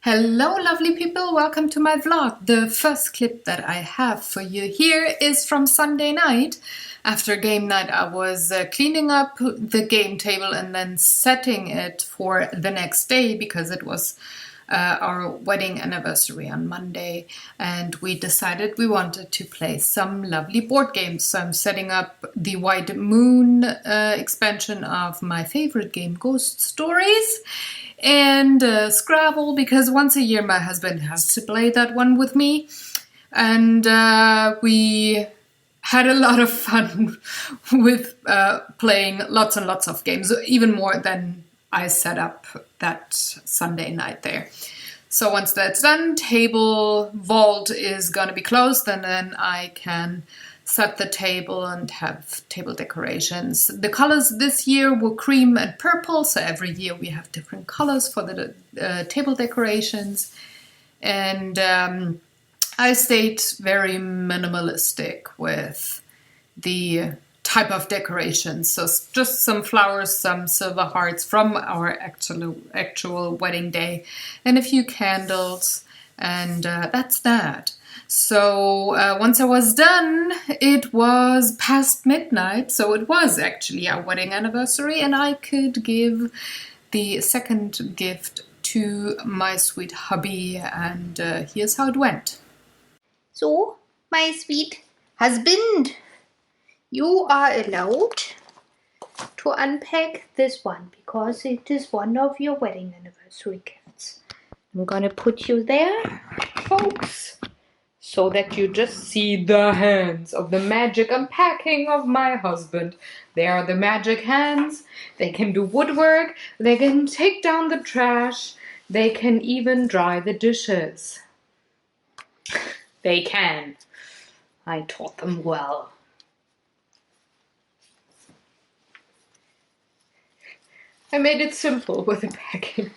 Hello lovely people, welcome to my vlog. The first clip that I have for you here is from Sunday night. After game night I was cleaning up the game table and then setting it for the next day because it was our wedding anniversary on Monday, and we decided we wanted to play some lovely board games. So I'm setting up the White Moon expansion of my favorite game, Ghost Stories, and Scrabble, because once a year my husband has to play that one with me, and we had a lot of fun with playing lots and lots of games, even more than I set up that Sunday night there. So once that's done, table vault is gonna be closed, and then I can set the table and have table decorations. The colors this year were cream and purple, so every year we have different colors for the table decorations. And I stayed very minimalistic with the type of decorations, so just some flowers, some silver hearts from our actual wedding day, and a few candles, and that's that. So once I was done, it was past midnight, so it was actually our wedding anniversary, and I could give the second gift to my sweet hubby, and here's how it went. So, my sweet husband, you are allowed to unpack this one because it is one of your wedding anniversary gifts. I'm gonna put you there, folks, so that you just see the hands of the magic unpacking of my husband. They are the magic hands. They can do woodwork, they can take down the trash, they can even dry the dishes. They can. I taught them well. I made it simple with the packing.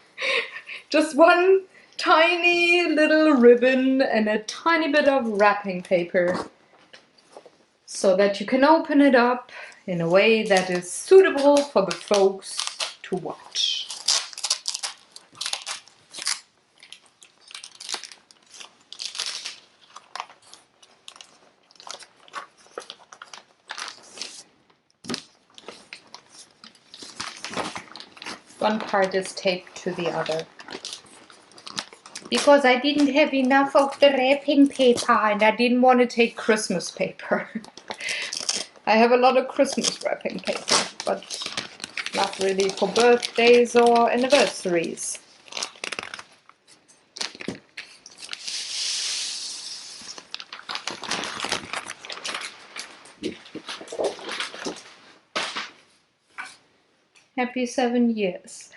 Just one tiny little ribbon and a tiny bit of wrapping paper so that you can open it up in a way that is suitable for the folks to watch. One part is taped to the other because I didn't have enough of the wrapping paper and I didn't want to take Christmas paper. I have a lot of Christmas wrapping paper, but not really for birthdays or anniversaries. Happy 7 years.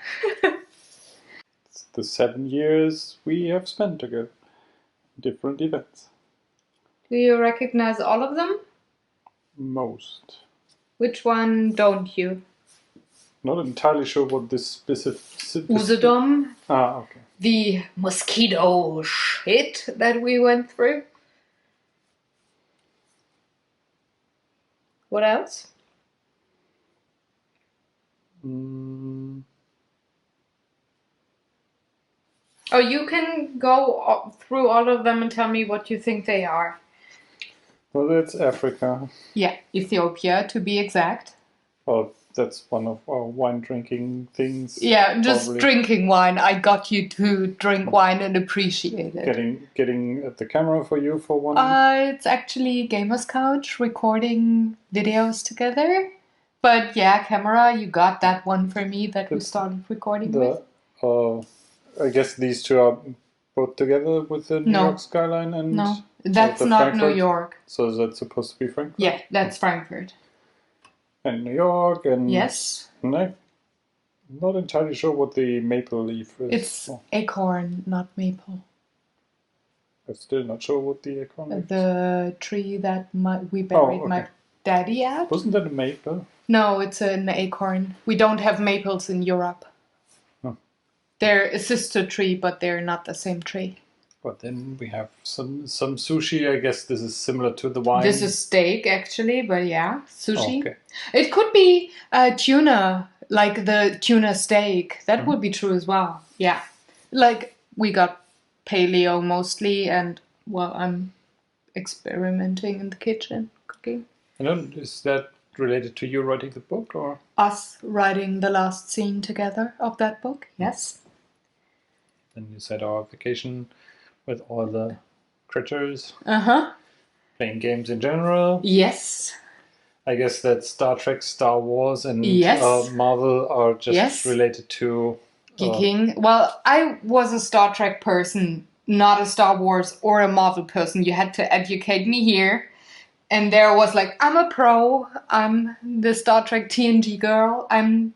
It's the 7 years we have spent together. Different events. Do you recognize all of them? Most. Which one don't you? Not entirely sure what this specific... Usedom, Ah, okay. the mosquito shit that we went through. What else? Oh, you can go through all of them and tell me what you think they are. Well, that's Africa. Yeah, Ethiopia to be exact. Well, that's one of our wine drinking things. Yeah, just probably. drinking wine. I got you to drink wine and appreciate it. Getting at the camera for you for one. It's actually Gamer's Couch recording videos together. But yeah, camera, you got that one for me that we started recording with. I guess these two are both together with the New York skyline and... No, that's not Frankfurt. New York. So is that supposed to be Frankfurt? Yeah, that's Frankfurt. And New York and... Yes. And I'm not entirely sure what the maple leaf is. It's acorn, not maple. I'm still not sure what the acorn is. The tree that we buried my daddy at. Wasn't that a maple? No, it's an acorn. We don't have maples in Europe. Oh. They're a sister tree, but they're not the same tree. But then we have some sushi. I guess this is similar to the wine. This is steak, actually, but yeah, sushi. Oh, okay. It could be tuna, like the tuna steak. That would be true as well. Yeah, like we got paleo mostly, and well, I'm experimenting in the kitchen, cooking. I don't. Is that related to you writing the book, or? Us writing the last scene together of that book, yes. Then you said our vacation with all the critters, Uh-huh. playing games in general. Yes. I guess that Star Trek, Star Wars, and Yes. Marvel are just Yes. related to Geeking. Well, I was a Star Trek person, not a Star Wars or a Marvel person. You had to educate me here. And there was like, I'm a pro. I'm the Star Trek TNG girl. I'm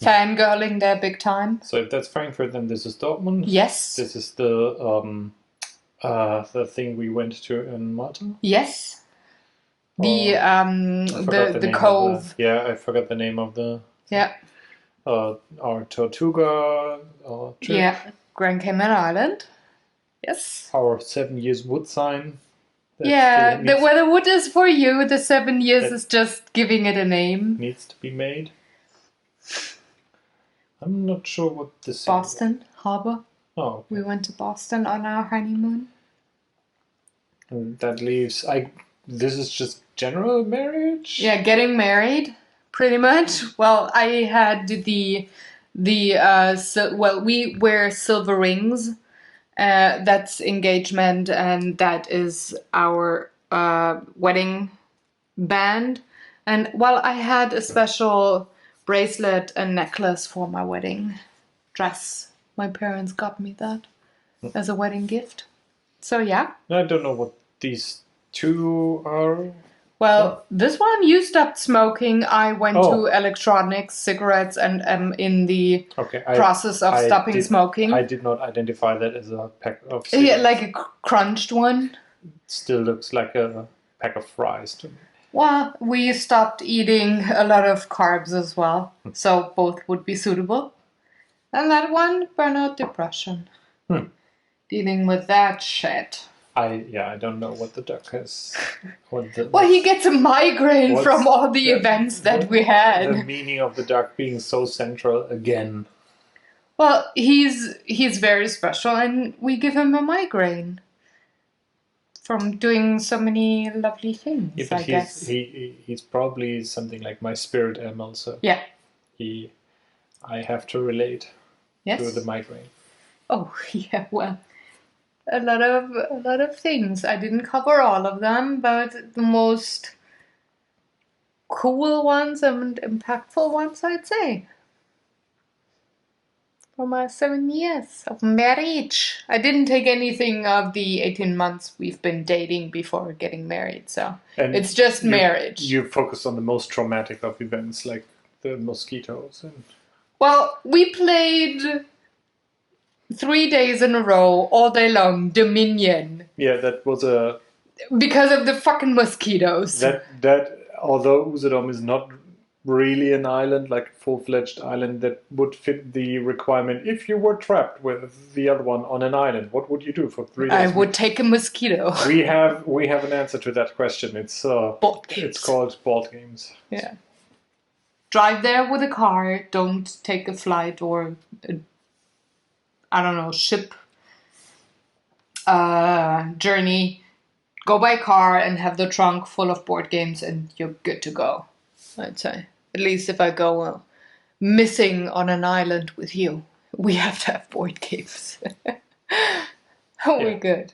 fangirling there big time. So if that's Frankfurt, then this is Dortmund. Yes. This is the thing we went to in Malta. Yes. I forgot The name of cove. I forgot the name of the. Yeah. Our Tortuga trip. Yeah. Grand Cayman Island. Yes. Our 7 years wood sign. Yeah. Where the wood is for you, the 7 years is just giving it a name. Needs to be made. I'm not sure what this Boston Harbor. Oh, okay. We went to Boston on our honeymoon. And that leaves. This is just general marriage. Yeah, getting married, pretty much. Well, I had we wear silver rings. That's engagement, and that is our wedding band. And well, I had a special bracelet and necklace for my wedding dress. My parents got me that as a wedding gift. So yeah. I don't know what these two are. Well, this one, you stopped smoking. I went to electronics, cigarettes, and am in the process of stopping smoking. I did not identify that as a pack of cigarettes. Yeah, like a crunched one. It still looks like a pack of fries to me. Well, we stopped eating a lot of carbs as well, so both would be suitable. And that one, burnout depression. Dealing with that shit. I don't know what the duck has. Well, he gets a migraine from all the events that we had. The meaning of the duck being so central again. Well, he's very special, and we give him a migraine from doing so many lovely things. Yeah, but I guess he's probably something like my spirit animal. So yeah, I have to relate to the migraine. Oh yeah, well. A lot of things. I didn't cover all of them, but the most cool ones and impactful ones, I'd say. For my 7 years of marriage. I didn't take anything of the 18 months we've been dating before getting married, so it's just marriage. You focus on the most traumatic of events, like the mosquitoes. Well, we played 3 days in a row, all day long, Dominion. Yeah, that was because of the fucking mosquitoes. That although Usedom is not really an island, like a full-fledged island, that would fit the requirement. If you were trapped with the other one on an island, what would you do for 3 days? I would take a mosquito. We have an answer to that question. It's board games. It's called board games. Yeah. Drive there with a car. Don't take a flight or ship journey. Go by car and have the trunk full of board games and you're good to go, I'd say. At least if I go missing on an island with you, we have to have board games. We're good.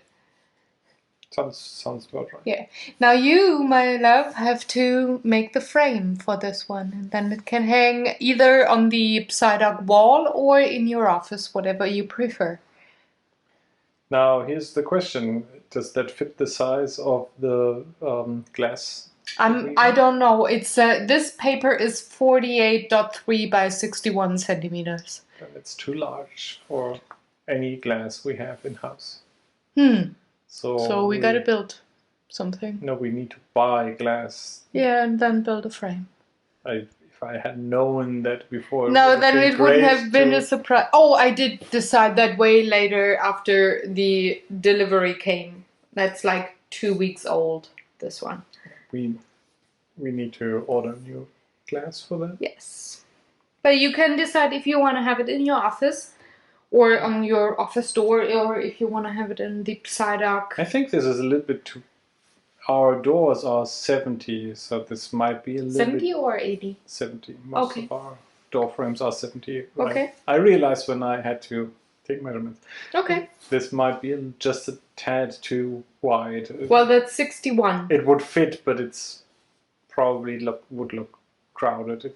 Sounds about right. Yeah. Now you, my love, have to make the frame for this one, and then it can hang either on the Psyduck wall or in your office, whatever you prefer. Now here's the question: does that fit the size of the glass? I don't know. It's this paper is 48.3 by 61 centimeters. It's too large for any glass we have in house. So we gotta build something. No, we need to buy glass. Yeah, and then build a frame. If I had known that before... No, then it wouldn't have been a surprise. Oh, I did decide that way later after the delivery came. That's like 2 weeks old, this one. We need to order new glass for that? Yes. But you can decide if you want to have it in your office or on your office door, or if you want to have it in the Psyduck. I think this is a little bit too. Our doors are 70, so this might be a little 70 bit. or 80? 70. Most Okay. of our door frames are 70. Okay. I realized when I had to take measurements. Okay. This might be just a tad too wide. Well, that's 61. It would fit, but it's probably would look crowded.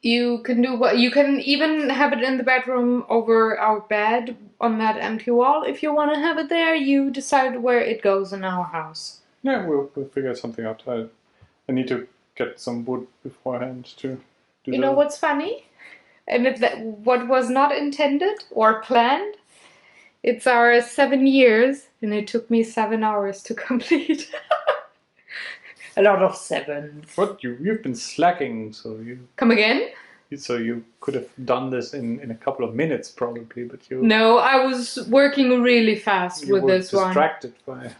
You can do what you can even have it in the bedroom over our bed on that empty wall. If you want to have it there, you decide where it goes in our house. Yeah, we'll figure something out. I need to get some wood beforehand to do You know what's funny? And what was not intended or planned? It's our 7 years, and it took me 7 hours to complete. A lot of sevens. What you've been slacking, so you Come again? So you could have done this in a couple of minutes probably, but you. No, I was working really fast with this one. Distracted by.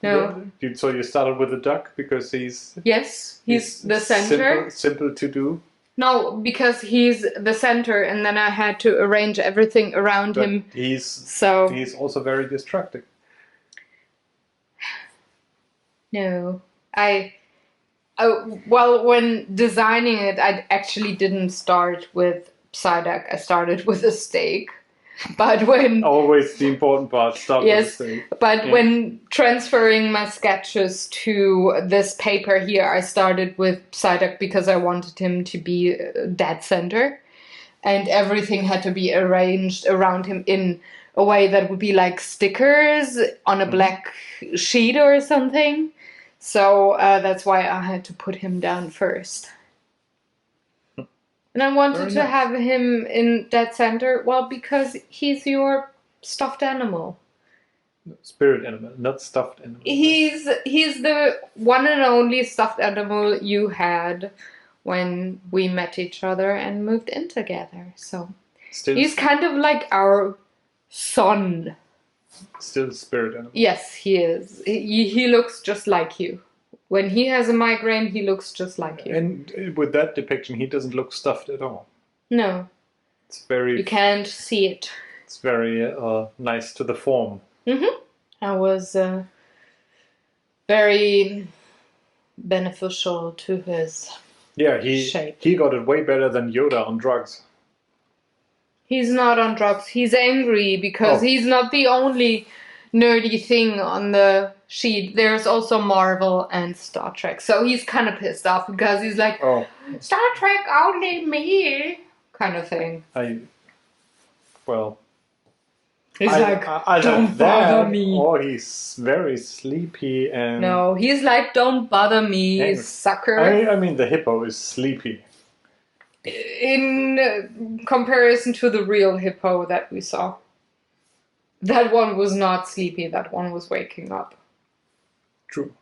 No. So you started with the duck because he's. Yes, he's the center. Simple to do. No, because he's the center, and then I had to arrange everything around him. He's also very distracting. No, well, when designing it, I actually didn't start with Psyduck. I started with a steak. But when always the important part, start with a steak. But when transferring my sketches to this paper here, I started with Psyduck because I wanted him to be dead center, and everything had to be arranged around him in a way that would be like stickers on a black sheet or something. So that's why I had to put him down first. And I wanted to have him in dead center, well, because he's your stuffed animal. Spirit animal, not stuffed animal. He's the one and only stuffed animal you had when we met each other and moved in together. So he's kind of like our son. Still spirit animal. Yes, he is. He looks just like you. When he has a migraine, he looks just like you. And with that depiction, he doesn't look stuffed at all. No. It's very. You can't see it. It's very nice to the form. I was very beneficial to his shape. He got it way better than Yoda on drugs. He's not on drugs. He's angry because he's not the only nerdy thing on the sheet. There's also Marvel and Star Trek. So he's kind of pissed off because he's like, Star Trek only me, kind of thing. He's like, don't bother me. Or he's very sleepy and... No, he's like, don't bother me, angry. Sucker. I mean, the hippo is sleepy. In comparison to the real hippo that we saw. That one was not sleepy, that one was waking up. True.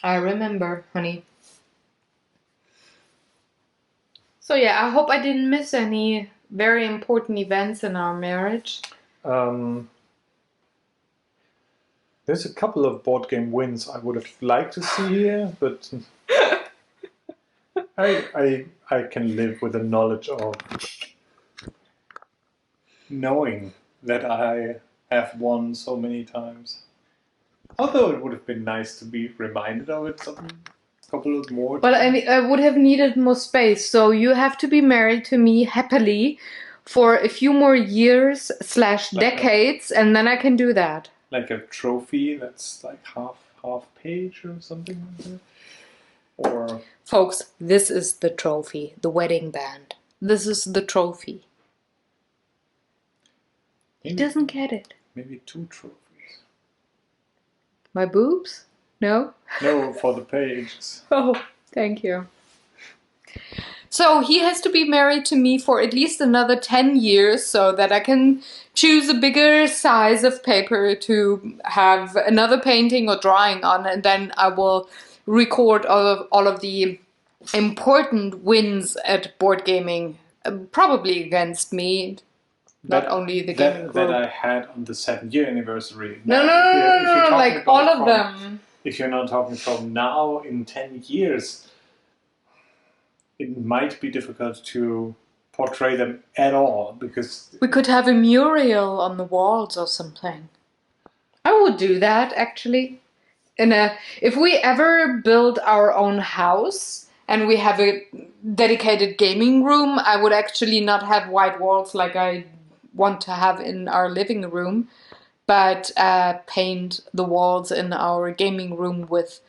I remember, honey. So yeah, I hope I didn't miss any very important events in our marriage. There's a couple of board game wins I would have liked to see here, but I can live with the knowledge of knowing that I have won so many times. Although it would have been nice to be reminded of it a couple of more times. But I would have needed more space, so you have to be married to me happily for a few more years / decades, and then I can do that. Like a trophy that's like half page or something like that? Or... Folks, this is the trophy, the wedding band. This is the trophy. He doesn't get it. Maybe 2 trophies. My boobs? No? No, for the pages. Oh, thank you. So he has to be married to me for at least another 10 years so that I can choose a bigger size of paper to have another painting or drawing on, and then I will record all of the important wins at board gaming, probably against me. Not only the gaming group. That I had on the 7-year anniversary. No, like all of them. If you're not talking from now in 10 years, it might be difficult to portray them at all, because We could have a mural on the walls or something. I would do that, actually. If we ever build our own house and we have a dedicated gaming room, I would actually not have white walls like I want to have in our living room, but paint the walls in our gaming room with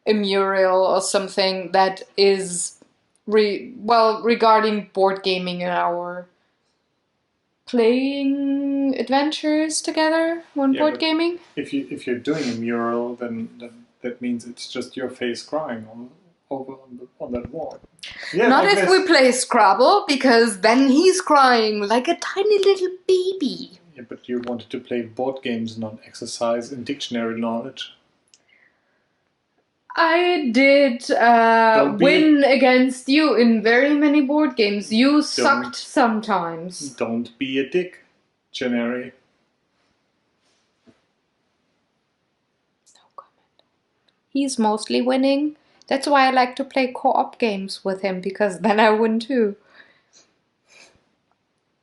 a mural or something that is regarding board gaming and our playing adventures together when board gaming. If you're doing a mural, then that means it's just your face crying over on that wall. Yeah, not if we play Scrabble, because then he's crying like a tiny little baby. Yeah, but you wanted to play board games, not exercise in dictionary knowledge. I did win against you in very many board games. You sucked sometimes. Don't be a dick, Janary. No comment. He's mostly winning. That's why I like to play co-op games with him, because then I win too.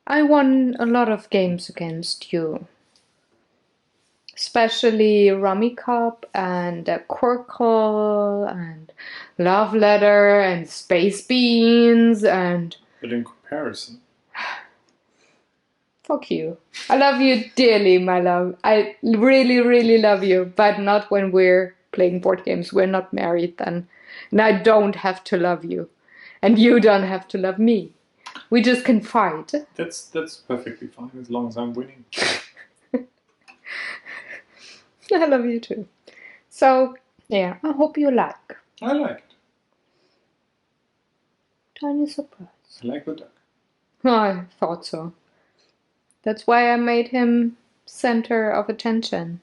I won a lot of games against you. Especially Rummy Cup and Quirkle and Love Letter and Space Beans and... But in comparison... Fuck you. I love you dearly, my love. I really, really love you. But not when we're playing board games. We're not married then. And I don't have to love you. And you don't have to love me. We just can fight. That's perfectly fine, as long as I'm winning. I love you too. So, yeah, I hope you like. I like it. Tiny surprise. I like the duck. I thought so. That's why I made him center of attention.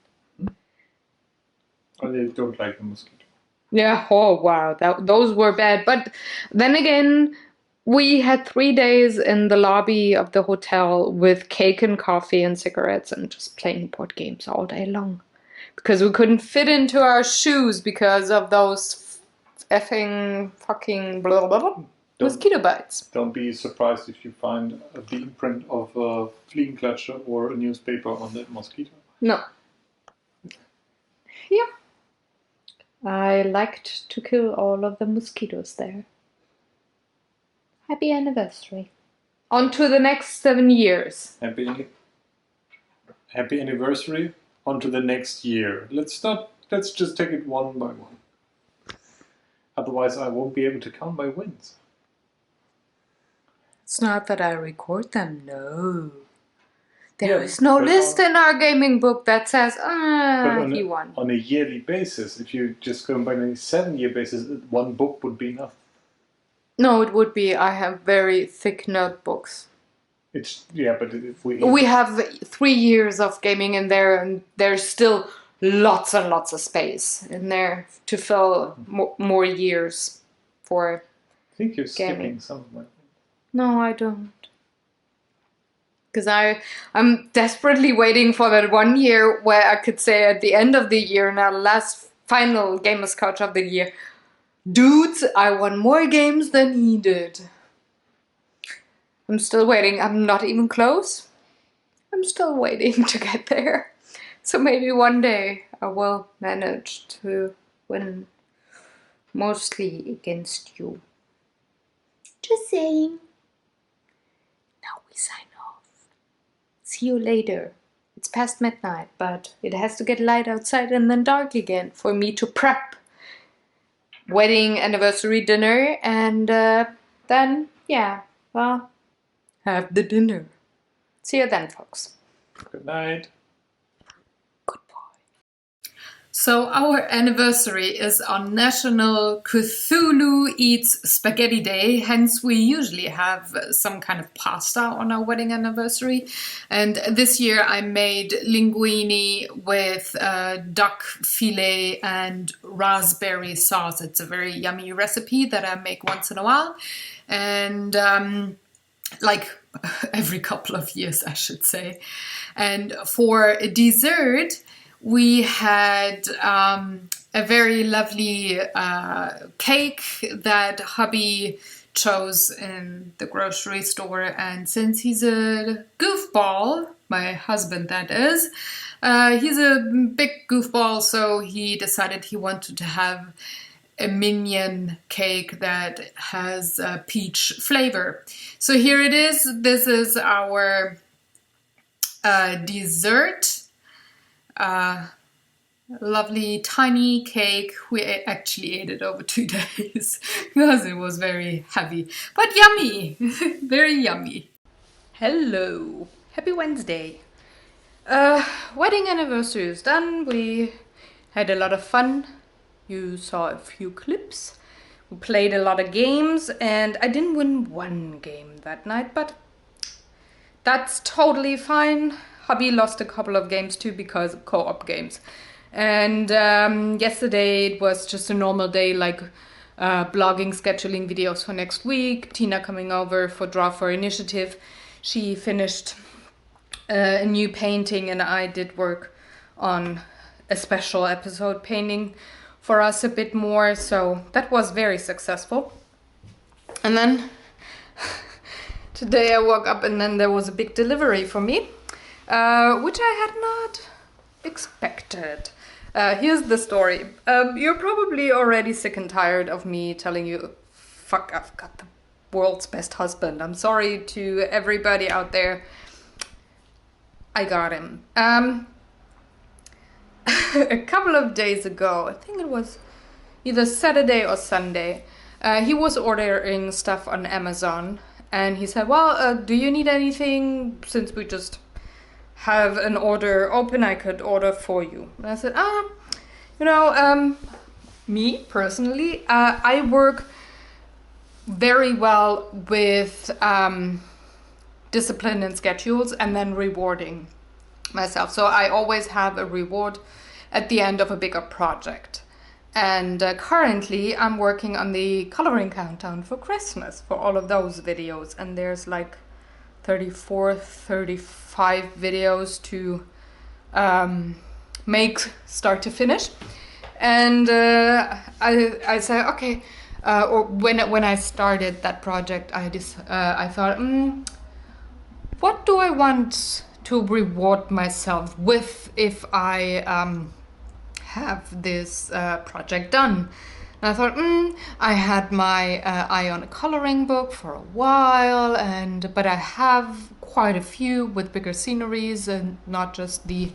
I don't like the mosquito. Yeah, oh wow, those were bad. But then again, we had 3 days in the lobby of the hotel with cake and coffee and cigarettes and just playing board games all day long. Because we couldn't fit into our shoes because of those effing fucking blah blah blah mosquito bites. Don't be surprised if you find the imprint of a Fliegenclatscher or a newspaper on that mosquito. No. Yeah. I liked to kill all of the mosquitoes there. Happy anniversary. On to the next 7 years. Happy anniversary. On to the next year. Let's just take it one by one. Otherwise I won't be able to count my wins. It's not that I record them, no. There is no list in our gaming book that says, he won. On a yearly basis, if you just go by a 7-year basis, one book would be enough. No, it would be. I have very thick notebooks. But if we have 3 years of gaming in there, and there's still lots and lots of space in there to fill more years for I think you're gaming. skipping some of my things. No, I don't. Because I'm desperately waiting for that 1 year where I could say at the end of the year, now last final Gamers Couch of the year, dudes, I won more games than he did. I'm still waiting. I'm not even close. I'm still waiting to get there. So maybe one day I will manage to win mostly against you. Just saying. Now we sign off. See you later. It's past midnight, but it has to get light outside and then dark again for me to prep wedding anniversary dinner, and then, yeah, well, have the dinner. See you then, folks. Good night. Goodbye. So our anniversary is on National Cthulhu Eats Spaghetti Day, hence we usually have some kind of pasta on our wedding anniversary. And this year I made linguine with duck fillet and raspberry sauce. It's a very yummy recipe that I make once in a while. And like every couple of years, I should say. And for dessert, we had a very lovely cake that hubby chose in the grocery store. And since he's a goofball, my husband that is, he's a big goofball, so he decided he wanted to have a minion cake that has peach flavor. So here it is. This is our dessert. Lovely tiny cake. We actually ate it over 2 days because it was very heavy, but yummy. Very yummy. Hello. Happy Wednesday. Wedding anniversary is done. We had a lot of fun. You saw a few clips. We played a lot of games, and I didn't win one game that night, but that's totally fine. Hubby lost a couple of games too because of co-op games. And yesterday it was just a normal day, like blogging, scheduling videos for next week. Tina coming over for Draw for Initiative. She finished a new painting, and I did work on a special episode painting for us a bit more. So that was very successful. And then today I woke up and then there was a big delivery for me, which I had not expected. Here's the story. You're probably already sick and tired of me telling you, fuck, I've got the world's best husband. I'm sorry to everybody out there. I got him. A couple of days ago, I think it was either Saturday or Sunday, he was ordering stuff on Amazon, and he said, well, do you need anything? Since we just have an order open, I could order for you. And I said, me personally, I work very well with discipline and schedules, and then rewarding myself. So I always have a reward at the end of a bigger project. And currently I'm working on the coloring countdown for Christmas for all of those videos. And there's like 34, 35 videos to make start to finish. And I said, okay, or when I started that project, I thought, what do I want to reward myself with if I have this project done? And I thought, I had my eye on a coloring book for a while, but I have quite a few with bigger sceneries and not just the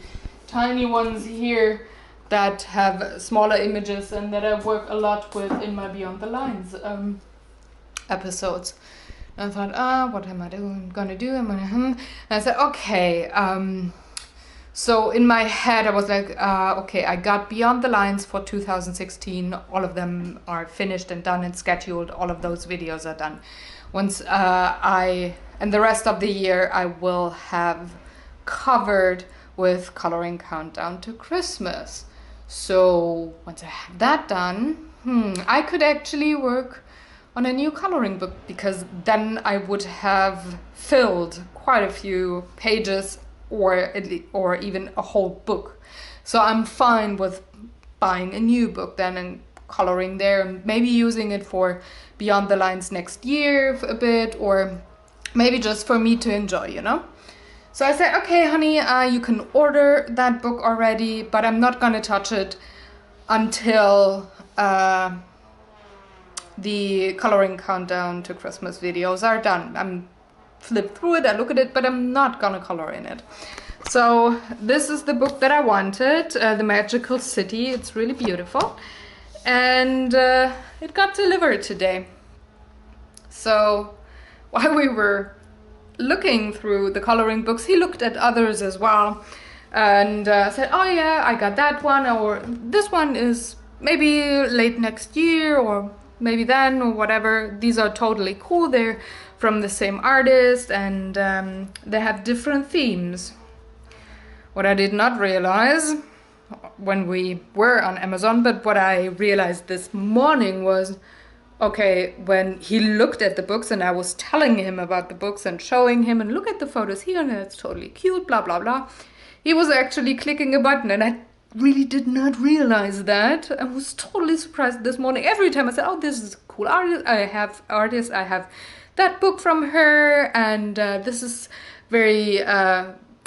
tiny ones here that have smaller images and that I work a lot with in my Beyond the Lines episodes. And I thought, what am I gonna do? And I said, okay. So in my head, I was like, okay, I got Beyond the Lines for 2016. All of them are finished and done and scheduled. All of those videos are done. Once and the rest of the year, I will have covered with Coloring Countdown to Christmas. So once I have that done, I could actually work on a new coloring book, because then I would have filled quite a few pages or even a whole book. So I'm fine with buying a new book then and coloring there, and maybe using it for Beyond the Lines next year a bit, or maybe just for me to enjoy, you know? So I said, okay, honey, you can order that book already, but I'm not gonna touch it until the Coloring Countdown to Christmas videos are done. I'm flip through it, I look at it, but I'm not gonna color in it. So this is the book that I wanted, The Magical City. It's really beautiful. And it got delivered today. So while we were looking through the coloring books, he looked at others as well and said, oh yeah, I got that one, or this one is maybe late next year, or maybe then, or whatever. These are totally cool. They're from the same artist, and they have different themes. What I did not realize when we were on Amazon, but what I realized this morning was, okay, when he looked at the books and I was telling him about the books and showing him, and look at the photos here, and it's totally cute, blah, blah, blah. He was actually clicking a button, and I really did not realize that. I was totally surprised this morning. Every time I said, oh, this is a cool artist, I have that book from her, and this is very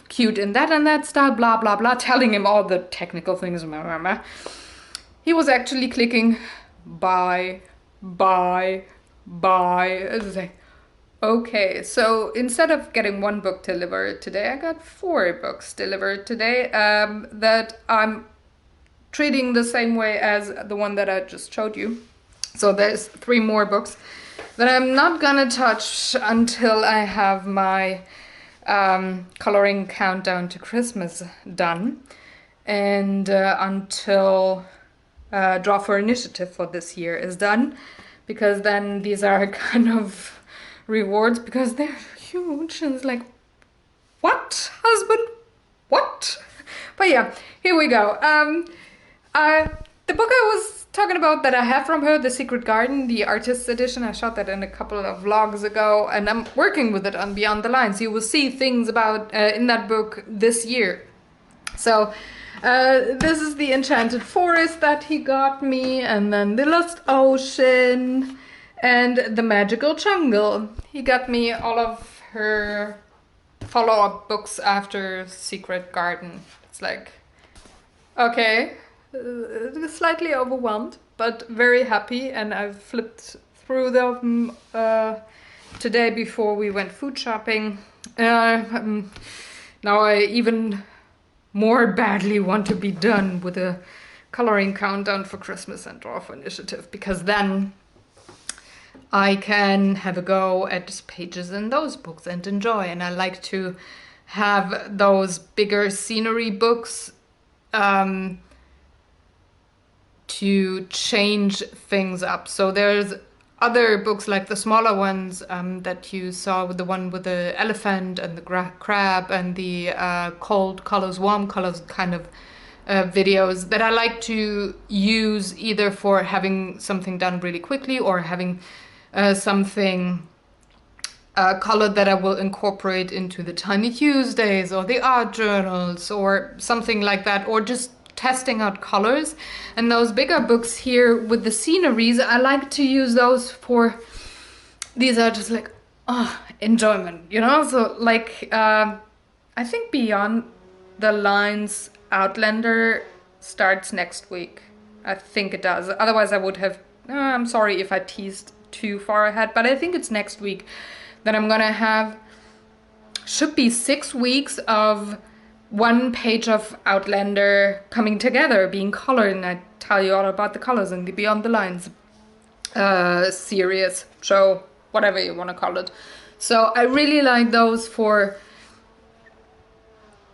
cute in that and that style, blah, blah, blah, telling him all the technical things. He was actually clicking buy. I was like, okay, so instead of getting one book delivered today, I got 4 books delivered today that I'm treating the same way as the one that I just showed you. So there's 3 more books that I'm not gonna touch until I have my coloring countdown to Christmas done, and until Draw for Initiative for this year is done, because then these are kind of rewards, because they're huge, and it's like, what, husband, what? But yeah, here we go. The book I was talking about that I have from her, The Secret Garden, the artist's edition, I shot that in a couple of vlogs ago, and I'm working with it on Beyond the Lines. You will see things about in that book this year. So this is the Enchanted Forest that he got me, and then the Lost Ocean, and the Magical Jungle. He got me all of her follow-up books after Secret Garden. It's like, okay, slightly overwhelmed, but very happy, and I've flipped through them today before we went food shopping. Now I even more badly want to be done with a coloring countdown for Christmas and Draw for Initiative, because then I can have a go at pages in those books and enjoy. And I like to have those bigger scenery books to change things up. So there's other books like the smaller ones that you saw, with the one with the elephant and the crab and the cold colors, warm colors kind of videos that I like to use either for having something done really quickly, or having something colored that I will incorporate into the Tiny Tuesdays or the art journals or something like that, or just testing out colors. And those bigger books here with the sceneries, I like to use those for, these are just like enjoyment, you know. So like I think Beyond the Lines Outlander starts next week. I think it does, otherwise I would have I'm sorry if I teased too far ahead, but I think it's next week that I'm gonna have, should be 6 weeks of 1 page of Outlander coming together, being colored, and I tell you all about the colors in the Beyond the Lines series, show, whatever you want to call it. So I really like those for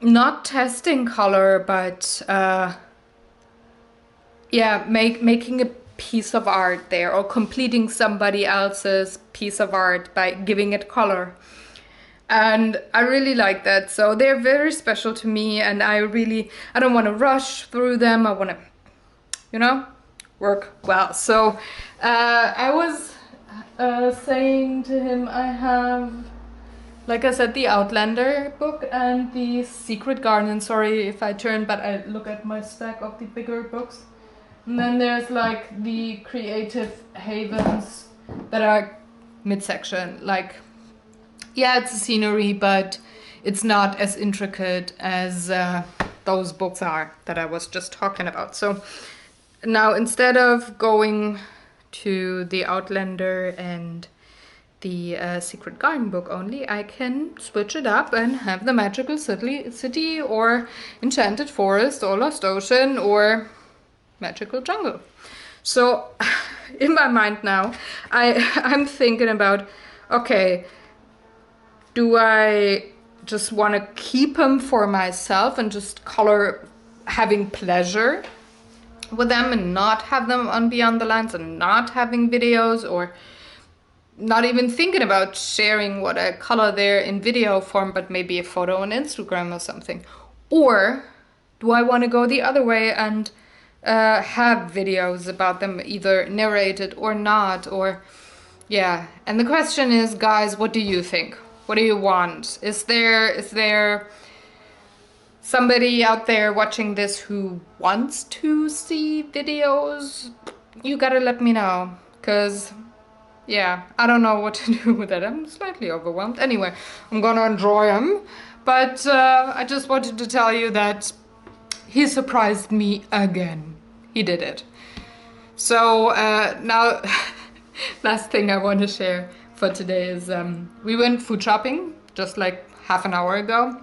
not testing color, but yeah, making a piece of art there, or completing somebody else's piece of art by giving it color. And I really like that. So they're very special to me, and I don't want to rush through them. I want to, you know, work well. So I was saying to him, I have, like I said, the Outlander book and the Secret Garden. Sorry if I turn, but I look at my stack of the bigger books. And then there's like the Creative Havens that are midsection, like, yeah, it's a scenery, but it's not as intricate as those books are that I was just talking about. So now, instead of going to the Outlander and the Secret Garden book only, I can switch it up and have the Magical City or Enchanted Forest or Lost Ocean or Magical Jungle. So in my mind now, I'm thinking about, okay, do I just want to keep them for myself and just color having pleasure with them and not have them on Beyond the Lines and not having videos, or not even thinking about sharing what I color there in video form, but maybe a photo on Instagram or something? Or do I want to go the other way and have videos about them, either narrated or not? Or yeah, and the question is, guys, what do you think? What do you want? Is there somebody out there watching this who wants to see videos, you gotta let me know, because yeah, I don't know what to do with it. I'm slightly overwhelmed. Anyway, I'm gonna enjoy them, but I just wanted to tell you that he surprised me again. He did it. So now, last thing I want to share for today is we went food shopping just like half an hour ago.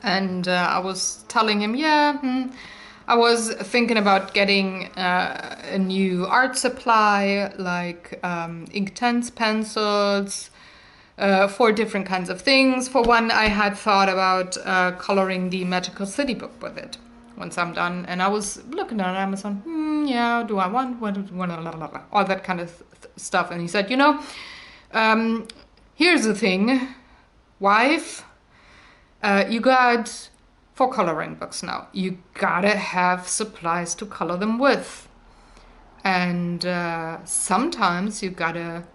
And I was telling him, I was thinking about getting a new art supply, like Inktense pencils, 4 different kinds of things. For one, I had thought about coloring the Magical City book with it once I'm done. And I was looking on Amazon, do I want all that kind of stuff. And he said, here's the thing, wife, you got 4 coloring books now. You gotta have supplies to color them with. And sometimes you gotta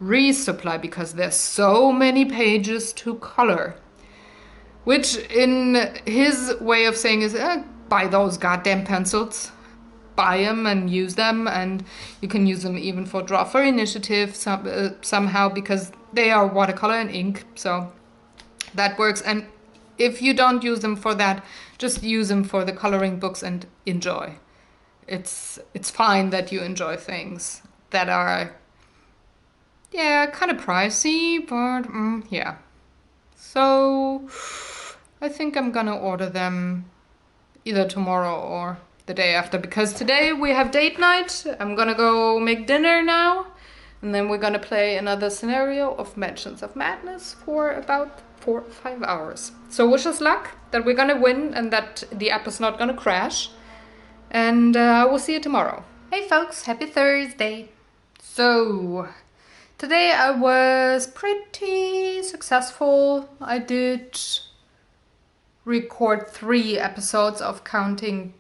resupply because there's so many pages to color. Which in his way of saying is, buy those goddamn pencils. Buy them and use them, and you can use them even for Draw for Initiative somehow, because they are watercolor and ink, so that works. And if you don't use them for that, just use them for the coloring books and enjoy. It's fine that you enjoy things that are, kind of pricey, but yeah. So I think I'm gonna order them either tomorrow or the day after, because today we have date night. I'm gonna go make dinner now, and then we're gonna play another scenario of Mansions of Madness for about 4 or 5 hours. So wish us luck that we're gonna win and that the app is not gonna crash. And we'll see you tomorrow. Hey folks, happy Thursday. So today I was pretty successful. I did record 3 episodes of coloring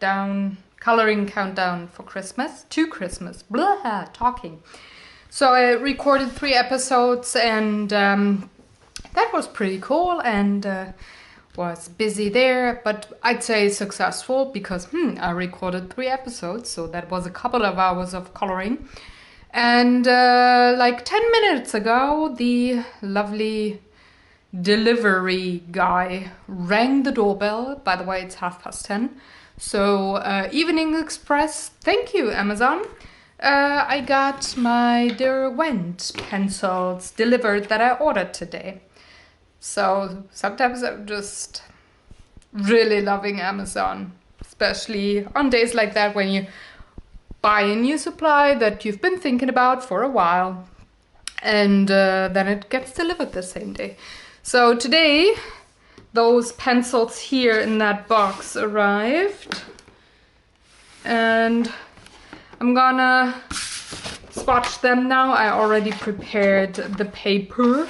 countdown for Christmas, to Christmas, blah, talking. So I recorded 3 episodes, and that was pretty cool, and was busy there, but I'd say successful because I recorded 3 episodes, so that was a couple of hours of coloring. And like 10 minutes ago, the lovely delivery guy rang the doorbell. By the way, it's 10:30. So Evening Express, thank you Amazon. I got my Derwent pencils delivered that I ordered today. So sometimes I'm just really loving Amazon, especially on days like that when you buy a new supply that you've been thinking about for a while, and then it gets delivered the same day. So today, those pencils here in that box arrived, and I'm gonna swatch them now. I already prepared the paper,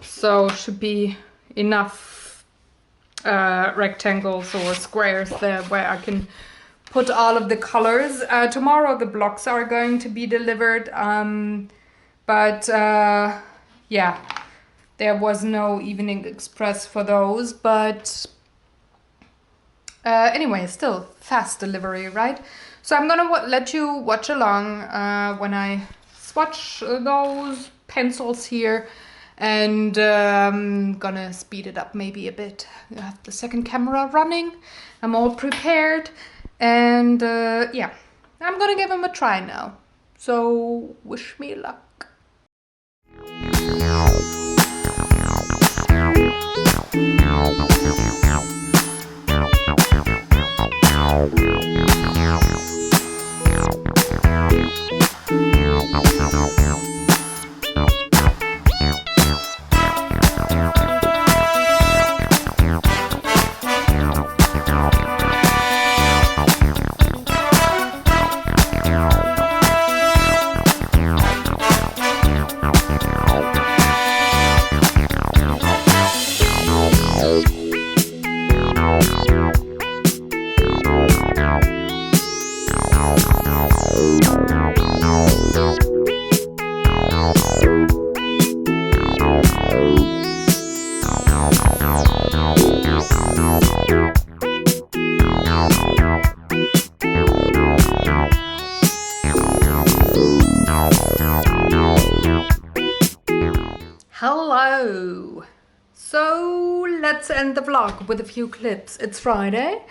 so should be enough rectangles or squares there where I can put all of the colors. Tomorrow the blocks are going to be delivered, but yeah, there was no Evening Express for those, but anyway, still fast delivery, right? So I'm gonna let you watch along when I swatch those pencils here, and gonna speed it up maybe a bit. I have the second camera running, I'm all prepared, and yeah, I'm gonna give them a try now. So wish me luck. Hello! So let's end the vlog with a few clips. It's Friday.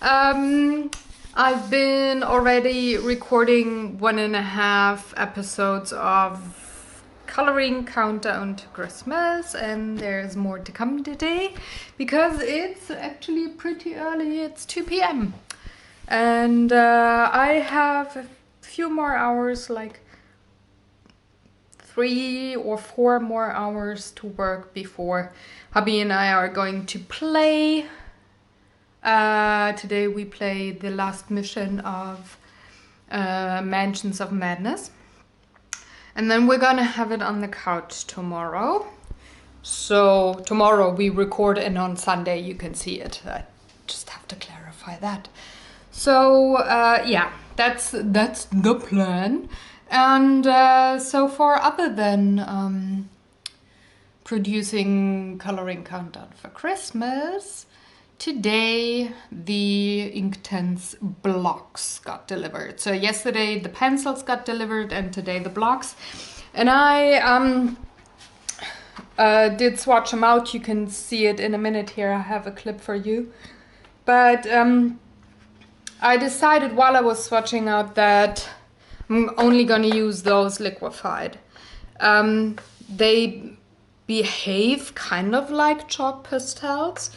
I've been already recording 1.5 episodes of Coloring Countdown to Christmas, and there's more to come today because it's actually pretty early. It's 2 p.m. and I have a few more hours, like 3 or 4 more hours to work before hubby and I are going to play. Today we play the last mission of Mansions of Madness. And then we're gonna have it on the couch tomorrow. So tomorrow we record, and on Sunday you can see it. I just have to clarify that. So yeah, that's the plan. And so far, other than producing Coloring Countdown for Christmas, today the Inktense blocks got delivered. So yesterday the pencils got delivered and today the blocks. And I did swatch them out. You can see it in a minute here. I have a clip for you. But I decided while I was swatching out that I'm only gonna use those liquefied. They behave kind of like chalk pastels,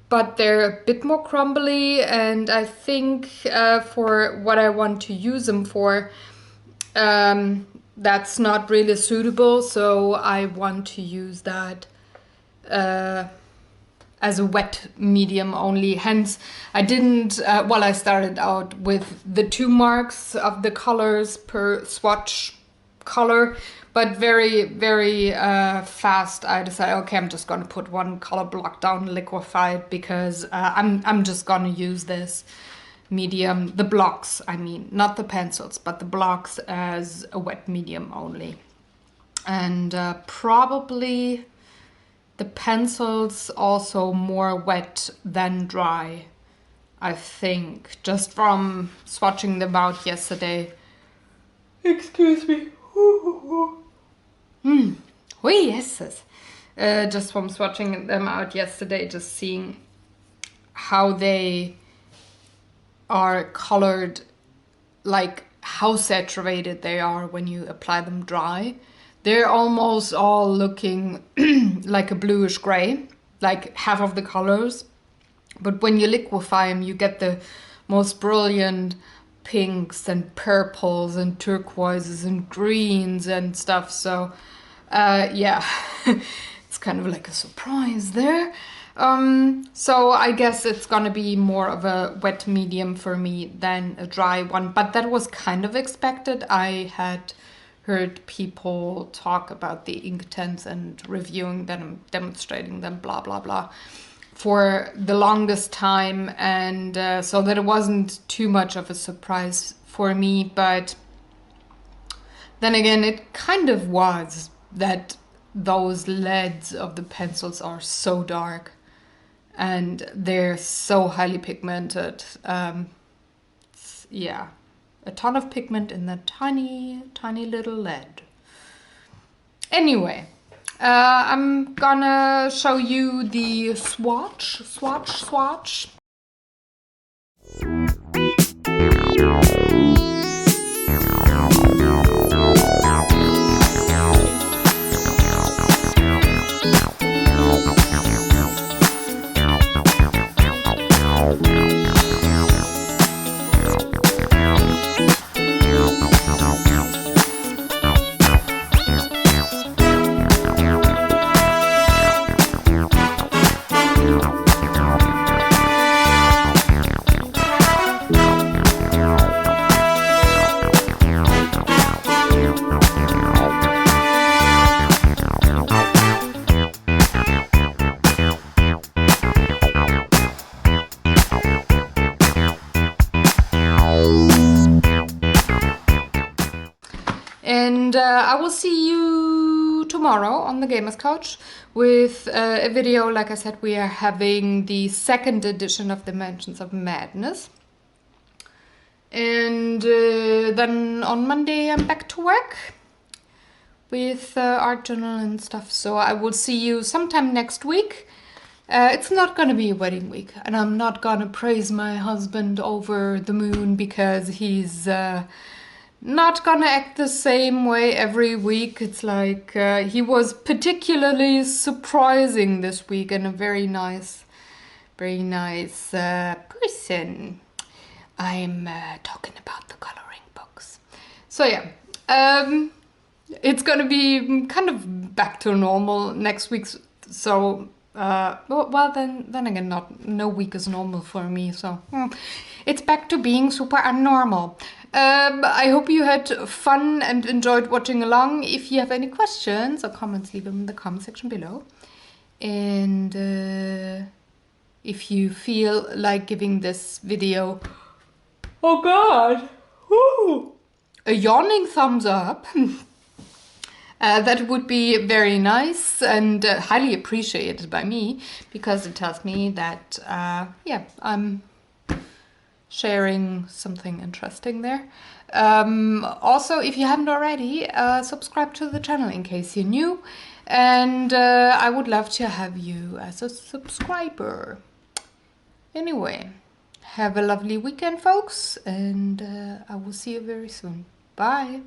but they're a bit more crumbly, and I think for what I want to use them for, that's not really suitable, so I want to use that as a wet medium only. Hence, I didn't, I started out with the 2 marks of the colors per swatch color, but very, very fast I decided, okay, I'm just gonna put 1 color block down liquefied because I'm just gonna use this medium, the blocks, I mean, not the pencils, but the blocks as a wet medium only. And probably the pencils also more wet than dry, I think, just from swatching them out yesterday. Excuse me. Oh yes. Just from swatching them out yesterday, just seeing how they are colored, like how saturated they are when you apply them dry. They're almost all looking like a bluish gray, like half of the colors. But when you liquefy them, you get the most brilliant pinks and purples and turquoises and greens and stuff. So yeah, it's kind of like a surprise there. So I guess it's gonna be more of a wet medium for me than a dry one, but that was kind of expected. I had heard people talk about the Inktense and reviewing them, demonstrating them, blah, blah, blah, for the longest time. And so that it wasn't too much of a surprise for me. But then again, it kind of was that those leads of the pencils are so dark and they're so highly pigmented. Yeah. A ton of pigment in that tiny, tiny little lead. Anyway, I'm gonna show you the swatch. And I will see you tomorrow on the Gamers Couch with a video. Like I said, we are having the 2nd edition of the Mansions of Madness. And then on Monday I'm back to work with art journal and stuff. So I will see you sometime next week. It's not gonna be a wedding week, and I'm not gonna praise my husband over the moon because he's not gonna act the same way every week. It's like he was particularly surprising this week and a very nice person. I'm talking about the coloring books. So yeah, it's gonna be kind of back to normal next week. So well then again, no week is normal for me. So it's back to being super unnormal. I hope you had fun and enjoyed watching along. If you have any questions or comments, leave them in the comment section below. And if you feel like giving this video, oh god, woo, a yawning thumbs up, that would be very nice and highly appreciated by me, because it tells me that, yeah, I'm sharing something interesting there. Also, if you haven't already, subscribe to the channel in case you're new, and I would love to have you as a subscriber. Anyway, have a lovely weekend, folks, and I will see you very soon. Bye!